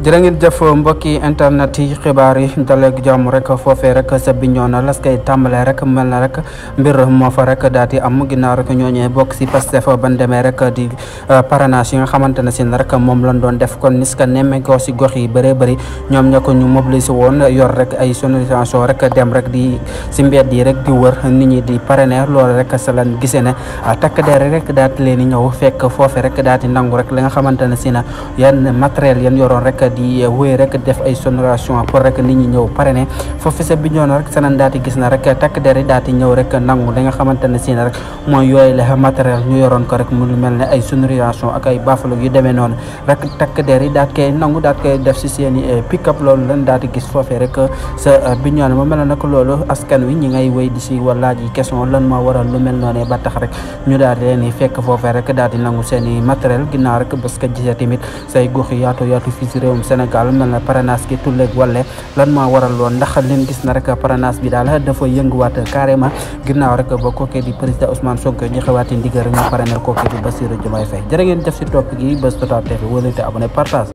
jërë ngeen jëf mbokki internet yi xibaar yi daleeg jàmm rek foofee rek sa Bignona las koy tàmbalee rek mel na rek mbir moo fa rek daal di am ginnaaw rek ñooñee bokk si Pastef ban demee rek di parrainage yi nga xamante ne si rek moom lañ doon def kon nis ka nemme ko si gox yi bëree bëri ñoom ña ko ñu mobilisé woon yor rek ay sonorisation rek dem rek di si mbedd yi rek di wër nit ñi di parrainer loolu rek sa lan gisee ne takk der rek daal di leen di ñëw fekk foofee rek daal di nangu rek li nga xamante ne si na yan matériel yan yoroon rek di wéy rek def ay sonorisation pour rek nit ñi ñëw parrainer foofu sa Bignona rek sanan daal di gis na rek takk der yi daal di ñëw rek nangu li nga xamante ne si na rek mooy yooyu la matériel ñu yoroon ko rek mu mel ne ay sonorisation ak ay bafalo yu demee noonu rek takk der yi daal koy nangu daal koy def si seen i pick-up loolu lan daal di gis foofee rek sa Bignona mu mel ne nag loolu askan wi ñi ngay wéy di si laaj yi question lan moo waral lu mel noonu ba tax rek ñu daal di leen fekk foofee rek daal di nangu seen i matériel ginnaaw rek parce que gisee tamit say gox yaatu fii si réewum Sénégal mel na parrainage ki tulleeg wàlle lan moo waral loon ndax leen gis na rek parrainage bi daal dafa yënguwaat carrément ginnaaw rek ba kookee di président Ousmane Sonko ñu xewaati ndigal rek ñu parrainer kookee di Bassirou Diomaye Faye jërë ngeen jëf si topp gi Buzz Total TV wóolante abonné partage